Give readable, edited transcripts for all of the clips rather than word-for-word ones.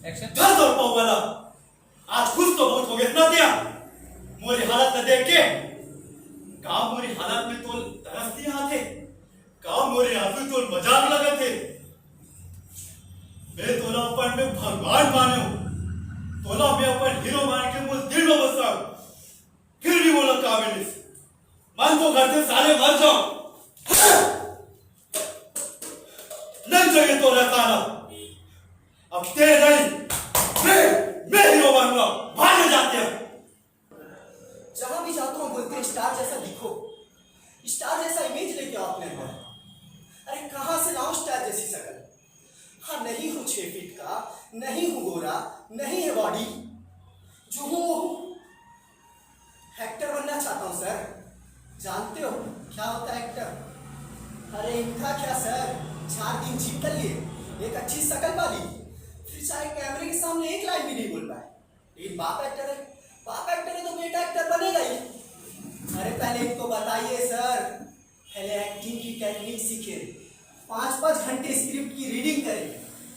Action. घर तोड़ पाऊँ वाला आज खुश तो बहुत हो गए ना दिया मोरी हालत न देख के गांव मोरी हालत में तो तरस दिया थे गांव मोरी आंसू तो मजाक लगे थे मैं तोला अपन में भगवान मानो तोला मैं अपन हीरो मान के मुझ दिल में बसा फिर भी बोला काबिलिस मन तो घर से साले मर जाओ नहीं चाहिए तो रहता ना अब तेरे नहीं मैं हीरो बनूंगा भाग जाते हैं जहां भी जाता हूं बोलते हैं स्टार जैसा दिखो स्टार जैसा इमेज लेके आओ अपने अंदर अरे कहां से लाऊं स्टार जैसी शक्ल हाँ नहीं हूं 6 फीट का नहीं हूं गोरा नहीं है बॉडी जो हूं वो हूं एक्टर बनना चाहता हूं सर जानते हो क्या होता है एक्टर अरे इनका क्या सर 4 दिन जिम कर लिए एक अच्छी शक्ल पा ली फिर चाहे कैमरे के सामने एक लाइन भी नहीं बोल पाए लेकिन बाप एक्टर है तो बेटा एक्टर बनेगा ही अरे पहले इनको बताइए सर पहले एक्टिंग की टेक्निक सीखे 5-5 घंटे स्क्रिप्ट की रीडिंग करें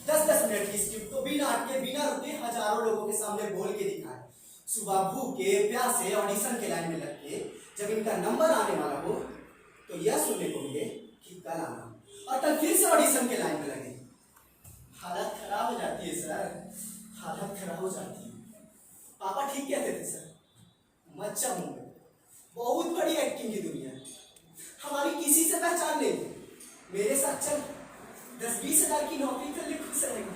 10-10 मिनट की स्क्रिप्ट को बिना अटके बिना रुके हजारों लोगों के सामने बोल के दिखाएं सुबह भूखे प्यासे ऑडिशन के लाइन में लग के जब इनका नंबर आने वाला हो तो यह सुनने को मिले कि कल आना और कल फिर से ऑडिशन के लाइन में लगे हालत खराब हो जाती है सर हालत खराब हो जाती है पापा ठीक कहते थे सर मच्छा मुंबई बहुत बड़ी एक्टिंग की दुनिया है हमारी किसी से पहचान नहीं मेरे साथ चल 10-20 हजार की नौकरी कर ले खुश रहेगा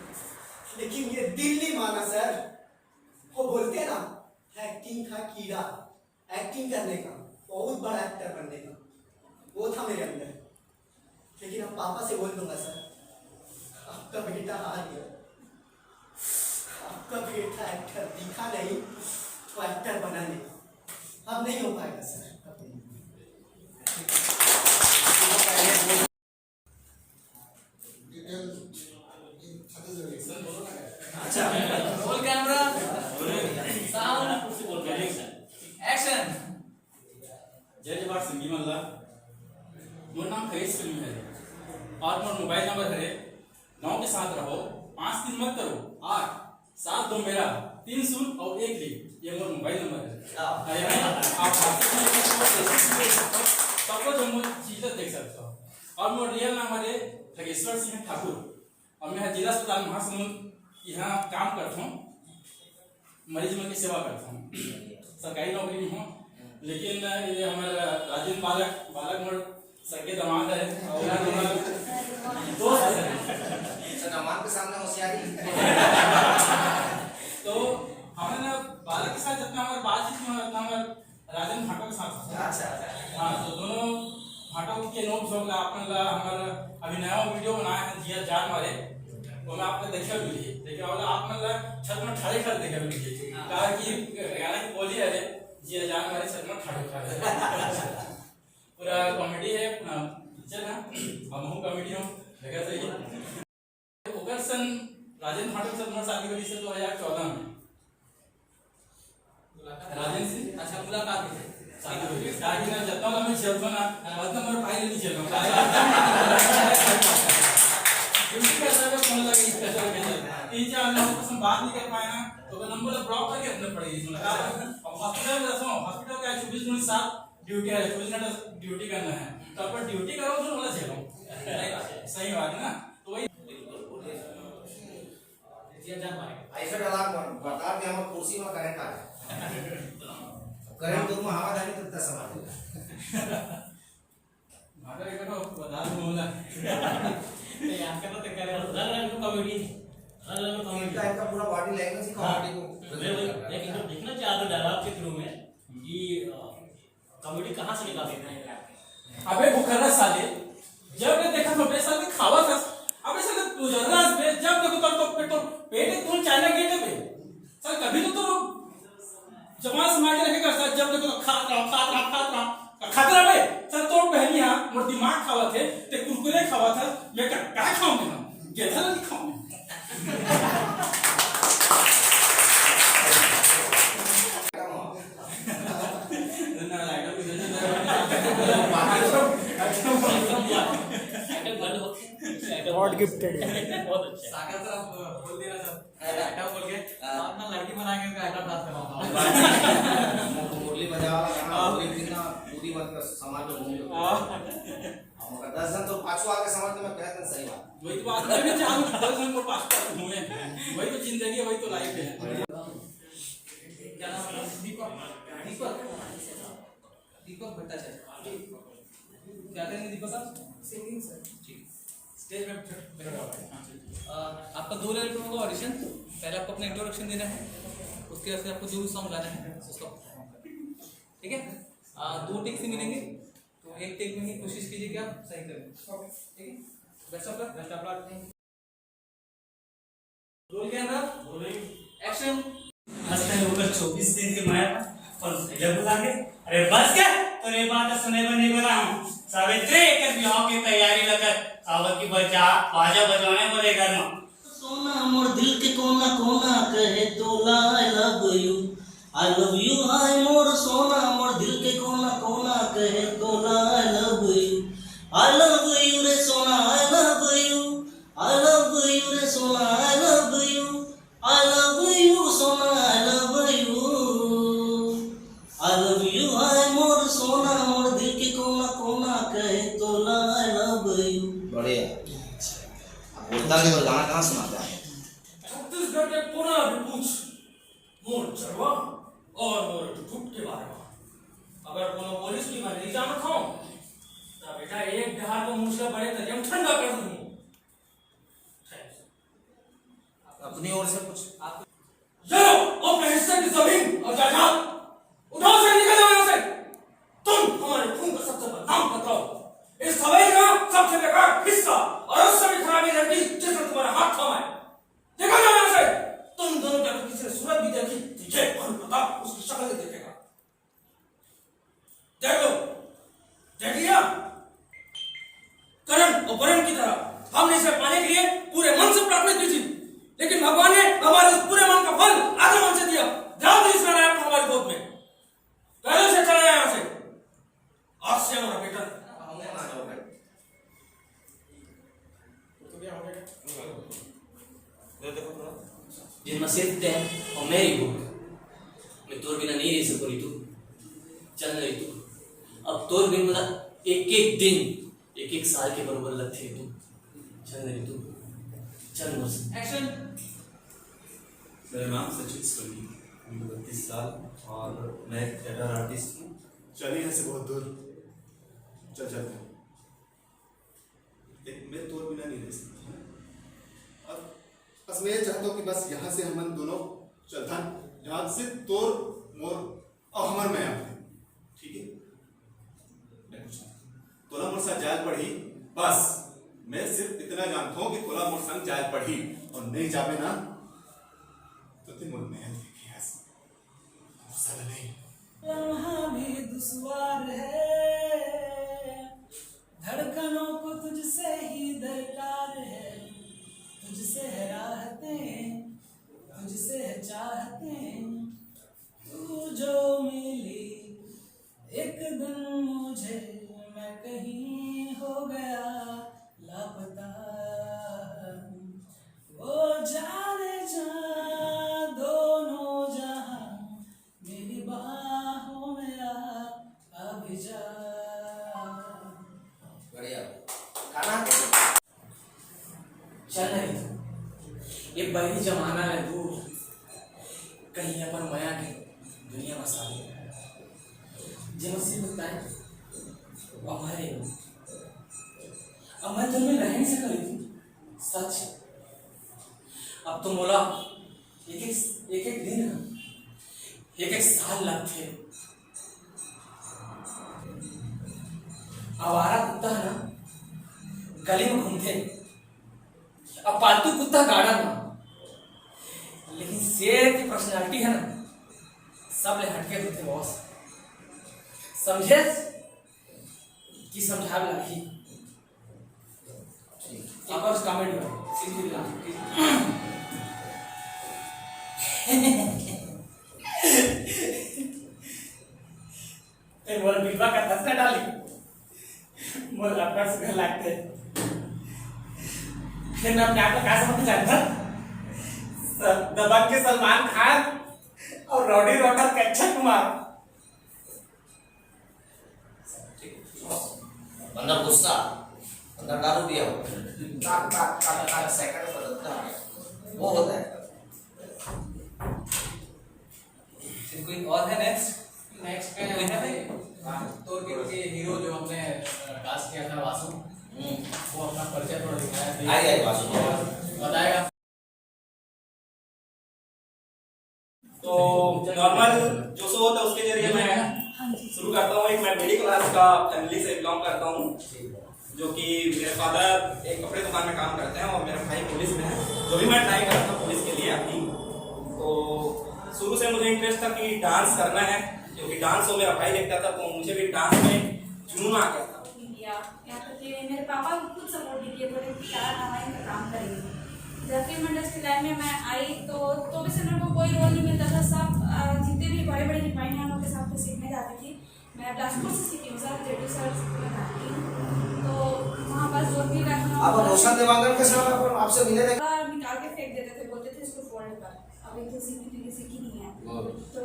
लेकिन ये दिल नहीं माना सर वो बोलते हैं ना एक्टिंग का कीड़ा एक्टिंग करने का बहुत बड़ा एक्टर बनने का वो था मेरे अंदर लेकिन अब पापा से बोल दूंगा सर आपका बेटा हार गया आपका बेटा एक्टर दिखा नहीं तो एक्टर बना नहीं अब नहीं हो पाएगा सर अच्छा रोल कैमरा साउंड एक्शन। जय जवाहर सिंगी मल्ला मोर नाम खरीश फिल्म है और मोर मोबाइल नंबर है 9 के साथ रहो 5 दिन मत करो 8 7 2 मेरा 3 0 और 1 लीव ये मोर मोबाइल नंबर है आप सबको जो मोर चीज़ देख सकते हो और मोर रियल नाम है ठगेश्वर सिंह ठाकुर और मैं जिला अस्पताल महासमुंद यहाँ काम करता हूँ मरीज मन की सेवा करता हूँ सरकारी नौकरी में हूँ लेकिन ये हमारा राजेंद्र बालक मोर सगे दामाद है और दोस्त है दामाद के सामने होशियारी तो हमें ना बालक के साथ जितना हमारे बातचीत में उतना हमारे राजेंद्र भाटो के साथ अच्छा हाँ तो दोनों भाटो के नोट्स हो गया अपन हमारा अभी नया वीडियो बनाया है जिया जान वाले वो मैं आपने देखा भी देखा वाला आप मतलब छत में ठड़े खड़े देखा भी कहा कि गाना की बोली है जिया जान वाले छत में ठड़े खड़े पूरा कॉमेडी है पिक्चर है हम हूँ कॉमेडी हूँ लगा चाहिए ओकर सन राजेंद्र भाटो से तुम्हारी शादी करी से 2014 में राजेंद्र सिंह अच्छा मुलाकात हुई शादी हुई शादी में जतना मैं चलता ना उतना मेरे भाई नहीं चलता ड्यूटी करता है फोन लगे स्पेशल के 3-4 लोगों से बात नहीं कर पाए ना तो नंबर ब्लॉक करके रखना पड़ेगी और हॉस्पिटल में रहता हूँ हॉस्पिटल का 24/7 ड्यूटी है 24 घंटा ड्यूटी करना है तो अपन ड्यूटी करो तो वाला झेलो सही बात है ना तो वही ऐसा डायलॉग बता दे हम कुर्सी में करंट आ रहा करंट तो हवा डाली तो दस समाज भाटा के तो बता दूं बोला नहीं आपका तो करे अलग कॉमेडी इनका पूरा बॉडी लैंग्वेज ही कॉमेडी को लेकिन तो देखना चाहिए डायलॉग के थ्रू में कि कॉमेडी कहां से निकालते हैं। अबे भूखरा साले जब मैं देखा तो पैसा में खावा था अबे साले गुजरना पे जब देखो तब तो पेट तुम चाइना गेट पे सर कभी तो जमा समाज के रहेगा सर जब देखो खाता रहा बे सर तो पहनिया मोर दिमाग खावा थे ते कुरकुरे खावा था मैं क्या खाऊंगा गेधा नहीं खाऊंगा गॉड गिफ्ट एक्सपेक्टेड है। बहुत अच्छा है। सागर सर आप बोल देना सर आइटम बोल के अपना लड़की बनाएंगे उसका आइटम डांस करवाऊंगा। मुरली बजावा गाना बोली थी ना पूरी मतलब समाज में घूम लो मगर 10 जन तो पाछू आके समझ में कहते हैं सही बात वही तो बात है कि हम 10 जन को पास कर हुए वही तो जिंदगी है वही तो लाइफ है। क्या नाम है? दीपक भट्टाचार्य। क्या करेंगे दीपक साहब? Singing sir. ठीक स्टेज पे आपका 2 लेवल पे होगा ऑडिशन। पहले आपको अपना इंट्रोडक्शन देना है उसके बाद आपको जो भी सॉन्ग गाना है उसका ठीक है। 2 टेक से मिलेंगे तो 1 टेक में ही कोशिश कीजिए कि आप सही करें ठीक है। Best of luck. Best of luck. Roll camera action. हंसते हैं ऊपर 24 दिन की माया और जब बुला के अरे बस क्या तेरे बात सुने बने बना हूँ सावित्री कर विवाह की तैयारी लगा सावत की बजा बाजा बजाने बोले घर में सोना मोर दिल के कोना कोना कहे तोला आई लव यू हाय मोर सोना मोर दिल के कोना कोना कहे तोला आई लव यू रे सोना आई लव यू रे सोना आई लव यू सोना आई लव यू हाय मोर सोना मोर दिल के कोना कोना कहे तोला आई लव यू। बढ़िया अब बोलता के गाना कहाँ सुनाता है छत्तीसगढ़ के कोना भी पूछ मोर चरवा और मोर टुट के बारे में अगर कोनो पुलिस की मैं नहीं जानत हूं तो बेटा एक बिहार को मुझसे बड़े तजम ठंडा कर दूं। अपनी ओर से कुछ चलो अपने हिस्से की जमीन और जायदाद उठाओ से निकल जाओ यहाँ से। तुम हमारे खून का सबसे बदनाम बताओ इस हवेली का सबसे बेकार हिस्सा और उससे भी खराबी लड़की जिसने तुम्हारा हाथ थामा है निकल जाओ यहाँ से। तुम दोनों क्या किसी ने सूरत भी देखी तुझे और प्रताप उसकी शक्ल ही देखेगा। देख लो देख लिया करण और वरण की तरह हमने इसे पाने के लिए पूरे मन से प्रार्थना की थी लेकिन भगवान ने हमारे उस पूरे मन का फल आधे मन से दिया। ध्यान दे इसमें लाया हमारी गोद में पहले से चला यहाँ से आज से हमारा बेटा जिन सिर्फ ते और मेरी बुक मैं तोर बिना नहीं रह सको तू चल रही तू अब तोर बिन बता एक दिन एक साल के बराबर लगते तू चल रही तू चल बस एक्शन। मेरा नाम सचिन सोनी, उम्र 32 साल और मैं एक थिएटर आर्टिस्ट हूँ। चलिए यहाँ से बहुत दूर चल चलते हैं। मैं तोर बिना नहीं रह सकता अब बस मैं ये चाहता हूँ कि बस यहाँ से हम दोनों चलता यहाँ से तोर मोर और हमार में आते ठीक है। मैं कुछ तोला मोर साथ जायल पढ़ी बस मैं सिर्फ इतना जानता हूँ कि तोला मोर संग जायल पढ़ी और नहीं जावे ना तो तुम मोर महल देखी ऐसा नहीं लम्हा भी दुश्वार है धड़कनों को तुझसे ही दरकार है तुझसे है राहतें तुझसे है चाहतें तू जो मिली एक दिन मुझे मैं कहीं हो गया लापता वो जाने जा दोनों जहां मेरी बाहों में आ भी जा। बढ़िया गाना चल रही ये बड़ी जमाना है दूर कहीं अपन माया के दुनिया में साले जो मुझसे होता है वो हमारे अब मैं तुम्हें रह नहीं सका थी सच अब तो मोला एक दिन एक साल लगते आवारा कुत्ता है ना गली में घूमते अब पालतू कुत्ता गार्डन में लेकिन शेर की पर्सनालिटी है ना सब ले हटके होते बॉस समझे कि समझा लगी एक और कमेंट में सीधी बोल बिलवा का धसना डाली बोल अपना से लगते फिर दबंग के सलमान खान और रॉडी रॉटर के अक्षय कुमार। अंदर गुस्सा, अंदर दारू पिया हो, टाक सेकंड बदलता है, वो होता है। कोई और है नेक्स्ट का है भाई तो के हीरो जो हमने कास्ट किया था वासु, वो अपना परिचय थोड़ा दिखाया। आई वासु बताएगा। तो नॉर्मल जो शो होता है उसके जरिए मैं शुरू करता हूँ। एक मैं मिडिल क्लास का फैमिली से बिलोंग करता हूँ, जो कि मेरे फादर एक कपड़े दुकान में काम करते हैं और मेरा भाई पुलिस में है। जो भी मैं ट्राई करता हूँ पुलिस के लिए अपनी, तो शुरू से मुझे इंटरेस्ट था कि डांस करना है, क्योंकि डांस वो मेरा भाई देखता था तो मुझे भी डांस में जुनून आ गया था। यहाँ तक कि मेरे पापा खुद सपोर्ट नहीं किए, बोले कि यार हमारे का काम करेंगे। जब फिल्म इंडस्ट्री लाइन में मैं आई तो भी से मेरे को कोई रोल नहीं मिलता था। सब जितने भी बड़े बड़े हिपाइन हैं उनके साथ सीखने जाती थी। मैं बिलासपुर से सीखी हूँ सर, जेटू सर में जाती हूँ, तो वहाँ बस जो भी आप रोशन देवांगन के साथ आपसे मिले थे? निकाल के फेंक देते थे, बोलते थे इसको फोल्ड कर, अभी तो किसी की नहीं है। तो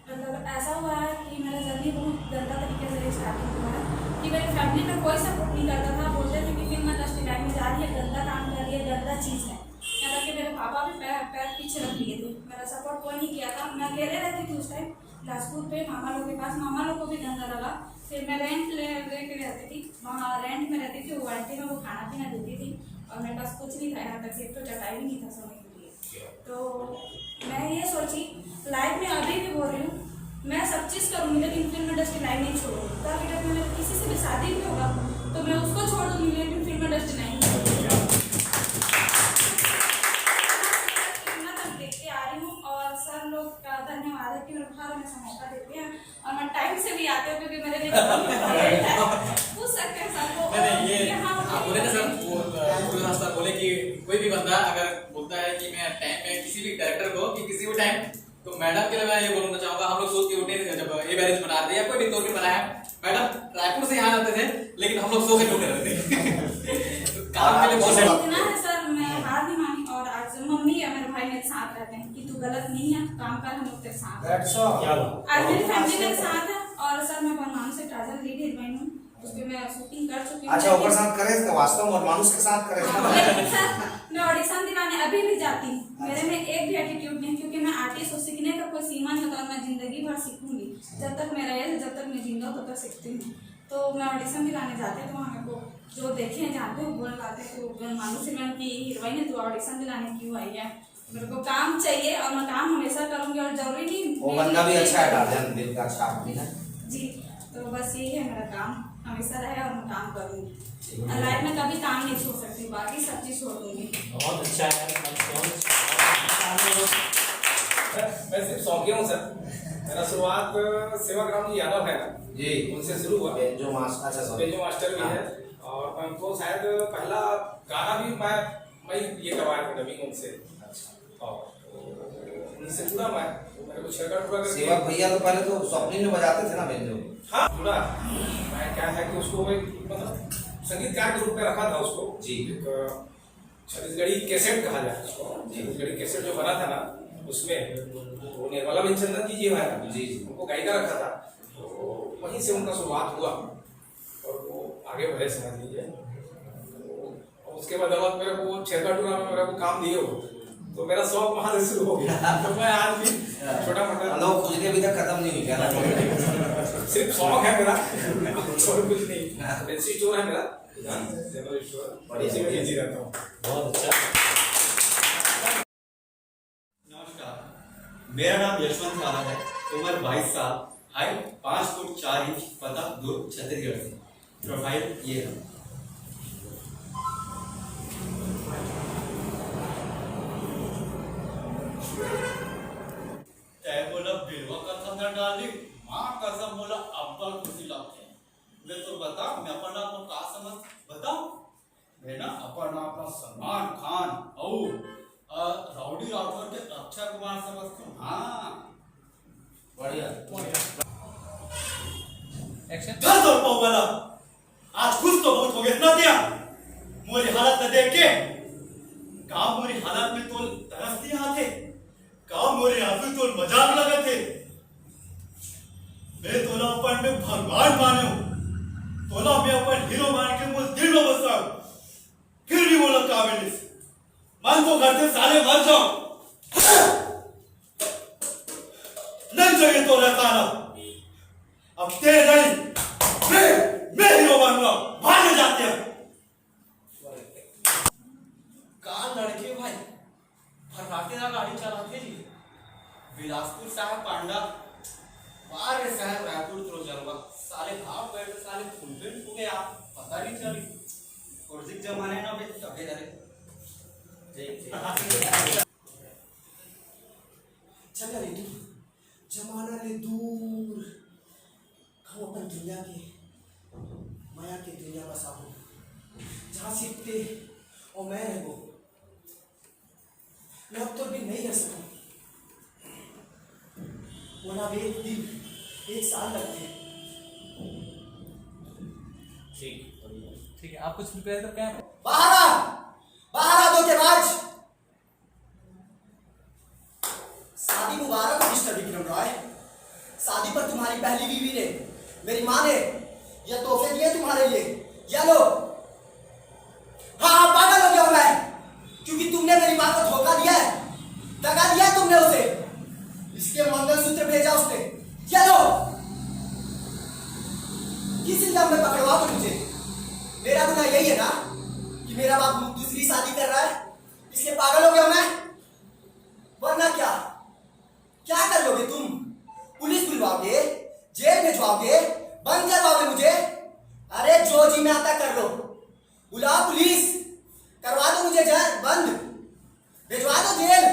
मतलब ऐसा हुआ है कि मेरा जर्नी बहुत गंदा तरीके से स्टार्टिंग हुआ है कि मेरी फैमिली में कोई सपोर्ट नहीं करता था। बोलते थे कि फिल्म इंडस्ट्री लाइन में जा रही है, गंदा काम कर रही है, गंदा चीज़ है। यहाँ तक कि मेरे पापा भी पैर पीछे रख लिए थे, मेरा सपोर्ट कोई नहीं किया था। मैं अकेले रहती थी उस टाइम बिलासपुर पे मामा लोग के पास। मामा लोग को भी गंदा लगा, फिर मैं रेंट ले के रहती थी, वहाँ रेंट में रहती थी। वो आंटी में वो खाना पीना देती थी और मेरे पास कुछ नहीं था, यहाँ तक एक तो चटाई भी नहीं था समय के लिए। तो मैं ये सोची लाइफ में अभी भी बोल रही हूँ, मैं सब चीज़ करूँगी लेकिन फिल्म इंडस्ट्री लाइन नहीं छोड़ूंगी। कभी जब मेरे किसी से भी शादी भी होगा तो मैं उसको छोड़ दूँगी, लेकिन फिल्म इंडस्ट्री लाइन नहीं छोड़ूंगी। इतना तक देखते आ रही हूँ और सर लोग का धन्यवाद है कि मेरे को हर हमेशा मौका देते हैं और मैं टाइम से भी आते हूँ, क्योंकि मेरे लिए पूछ सकते हैं सर को। आप बोले ना सर बोले कि कोई भी बंदा अगर बोलता है कि मैं टाइम में किसी भी डायरेक्टर को कि किसी भी टाइम, तो मैडम के लिए मैं ये बोलना चाहूंगा, हम लोग सोच के उठे थे जब ये बैरेज बना रहे या कोई भी तोड़ बनाया, मैडम रायपुर से यहाँ आते थे लेकिन हम लोग सो के ढूंढे रहते थे। काम के लिए बहुत इतना है सर, मैं हार नहीं मानी। और आज मम्मी या मेरे भाई मेरे साथ रहते हैं कि तू गलत नहीं है, काम कर, हम लोग तेरे साथ हैं। आज मेरी फैमिली मेरे साथ है और सर मैं परमाणु से टाजन लीड हीरोइन हूँ, उसपे मैं शूटिंग कर चुकी हूँ। अच्छा, ऊपर साथ करे थे वास्तव में मानुष के साथ करे लेकिन सर मैं ऑडिशन दिलाने अभी भी जाती हूँ, मेरे में एक भी एटीट्यूड नहीं, क्योंकि मैं आर्टिस्ट हूँ। सीखने का कोई सीमा नहीं होता, मैं जिंदगी भर सीखूंगी। जब तक मेरा एज, जब तक मैं जिंदा हूँ तब तक सीखती हूँ। तो मैं ऑडिशन दिलाने जाते हैं तो वहाँ मेरे को जो देखे जानते हो बोल पाते तो मानू से मैम की हीरोइन है, तो ऑडिशन दिलाने क्यों आई है। मेरे को काम चाहिए और मैं काम हमेशा करूँगी और जरूरी नहीं वो बंदा भी अच्छा है, टार्जन दिल का अच्छा आदमी है जी। तो बस यही है मेरा काम, हमेशा रहे और मैं काम करूँगी। लाइफ में कभी काम नहीं छोड़ सकती, बाकी सब चीज़ छोड़ दूँगी। बहुत अच्छा है। मैं सिर्फ शौकिया हूँ सर। मेरा शुरुआत सेवाग्राम जी यादव है जी, उनसे शुरू हुआ। जो मास्टर बेंजो मास्टर भी है और मैं उनको शायद पहला गाना भी मैं ये करवाया था डबिंग उनसे। और उनसे जुड़ा मैं, मेरे को छेड़छाड़ सेवक भैया तो पहले तो स्वप्निल में बजाते थे ना बेंजो। हाँ जुड़ा। मैं क्या है कि उसको एक मतलब संगीतकार के रूप में रखा था उसको जी। एक छत्तीसगढ़ी कैसेट कहा जाए उसको, छत्तीसगढ़ी कैसेट जो बना था ना उसमें वो निर्मला बिनचंदन जी है जी, उनको गायिका रखा था। तो वहीं से उनका शुरुआत हुआ और वो आगे बढ़े समझ लीजिए। और उसके बाद मेरे को छेका टूरा में मेरे को काम दिए हो तो मेरा शौक वहां से शुरू हो गया। तो मैं आज भी छोटा मोटा लोग खुजली अभी तक खत्म नहीं हुई क्या? सिर्फ शौक है मेरा और कुछ नहीं। फैंसी स्टोर है मेरा, जनरल स्टोर, इसी में बिजी रहता हूँ। बहुत अच्छा। नमस्कार, मेरा नाम यशवंत राणा है, उम्र 22 साल, हाइट 5 फुट 4 इंच, पता दुर्ग छत्तीसगढ़ से। प्रोफाइल ये है। बोला बिलवा का थंडा डाली, माँ कसम बोला अब्बल खुशी लगते हैं। वे तो बता मैं अपना आपको का समझ बताऊं? मैं ना अपना अपना सलमान खान और राउडी राठौर के अक्षय कुमार समझता हूँ। हाँ बढ़िया। दर्द और पाऊ वाला आज खुश तो बहुत हो गया इतना दिया मोरी हालत न देख के गांव मोरी हालत में तो तरस दिया थे डर से साले मर जाओ। नहीं चाहिए तो रहता ना, अब तेरे नहीं मैं हीरो बन रहा हूं, भागे जाते हैं। का लड़के भाई फर्राटे ना गाड़ी चलाते जी बिलासपुर साहब पांडा बारे साहब रायपुर तो जलवा साले भाव बैठ साले फुलपेंट हो गए आप पता नहीं चली और जिक जमाने ना बे तबे धरे चल रे तू जमाना ने दूर हम अपन दुनिया के माया के दुनिया का साबु जहाँ सीखते और मैं है वो मैं अब तो भी नहीं रह सकूं वरना एक दिन एक साल लगते। ठीक है, आप कुछ प्रिपेयर करके आए? बाहर आ धोखेबाज। शादी मुबारक हो मिस्टर विक्रम रॉय। शादी पर तुम्हारी पहली बीवी ने मेरी माँ ने यह तोहफे दिए तुम्हारे लिए, या लो। हाँ पागल हो गया मैं, क्योंकि तुमने मेरी माँ को धोखा दिया है, दगा दिया तुमने उसे, इसके मंगलसूत्र भेजा उसने, या लो। किस इल्जाम में पकड़वाओ तुम मुझे? मेरा गुनाह यही है ना कि मेरा बाप दूसरी शादी कर रहा है, इसलिए पागल हो गया मैं। वरना क्या क्या कर लोगे तुम? पुलिस बुलवाओगे, जेल भिजवाओगे, बंद करवाओगे मुझे? अरे जो जी में आता कर लो, बुलाओ पुलिस, करवा दो मुझे जेल बंद, भिजवा दो जेल।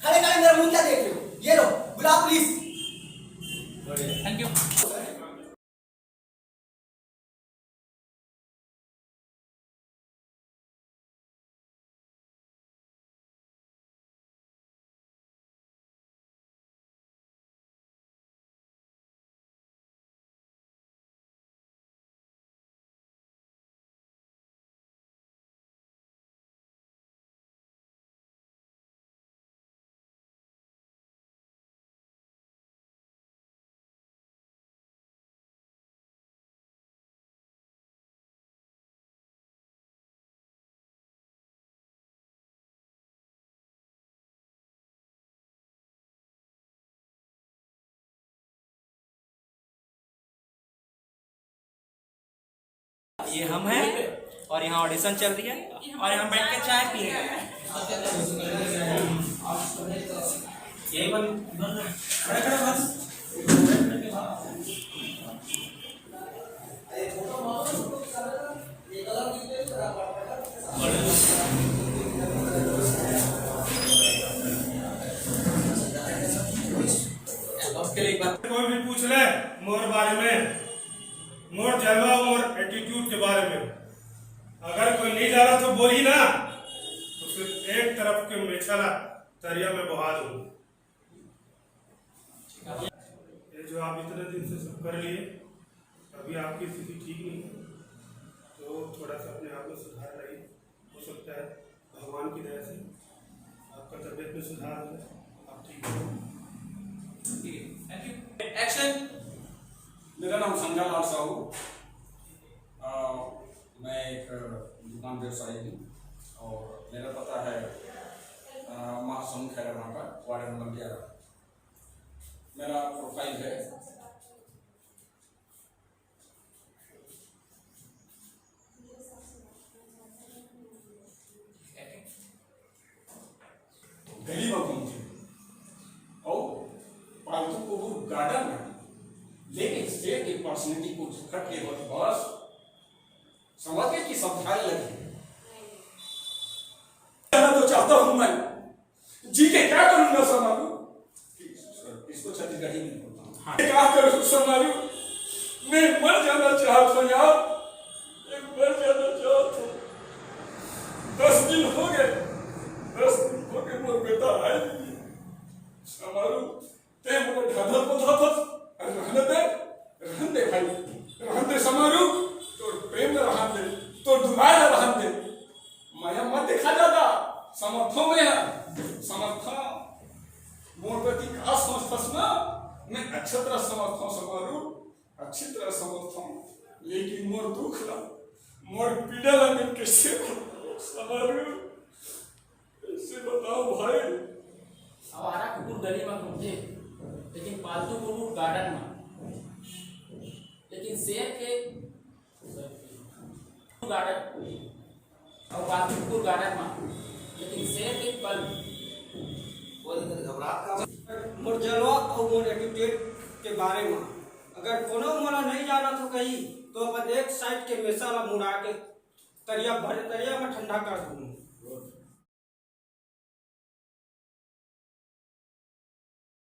खड़े खड़े मेरा मुंह क्या देख रहे हो? ये लो बुलाओ पुलिस। Thank you. ये हम हैं और यहाँ ऑडिशन चल रही है और यहाँ बैठ के चाय पी रहे हैं। यही कोई भी पूछ ले मोर बारे में, मोर जलवा और एटीट्यूड के बारे में, अगर कोई नहीं जाना तो बोली ना, तो सिर्फ एक तरफ के मेछला दरिया में बहा दूं। ये जो आप इतने दिन से सब कर लिए, अभी आपकी स्थिति ठीक नहीं है, तो थोड़ा सा अपने आप में सुधार लाइए। हो सकता है भगवान की दया से आपका तबीयत में सुधार हो जाए, आप ठीक हो। Thank you. एक्शन। मेरा नाम संजय लाल साहू, मैं एक दुकान व्यवसायी हूँ और मेरा पता है महासमुंद खैराना का वार्ड नंबर 11। मेरा प्रोफाइल है गली में घूमती और पालतू को गार्डन में, लेकिन स्टेट की पर्सनैलिटी को खट के बस समझ की समझाने लगी। तो चाहता हूं मैं जी के क्या करूंगा समारू, इसको छत्तीसगढ़ी में बोलता हूं। क्या करूं समारू, मैं मर जाना चाहता हूं यार, मर जाना चाहता हूं। 10 दिन हो गए, 10 दिन हो गए मोर बेटा आए नहीं। समारू ते मोर ढाढा को धापस रहने दे भाई, रहने दे समारू, तो प्रेम में रहने दे, तो दुलार में रहने दे। माया मत देखा जाता, समर्थों में है समर्थन मोर प्रति का समर्थस ना, मैं अच्छी तरह समर्थन समारू, अच्छी तरह समर्थन, लेकिन मोर दुख ला, मोर पीड़ा ला मैं कैसे समारू, कैसे शेर के गार्डन और वाल्मीकि गार्डन में लेकिन शेर के पल वो घबराहट का मोर जलवा और मोर एटीट्यूड के बारे में अगर कोनो मला नहीं जाना तो कहीं तो अपन एक साइड के मेसा ला मुड़ा के तरिया में ठंडा कर दूँ।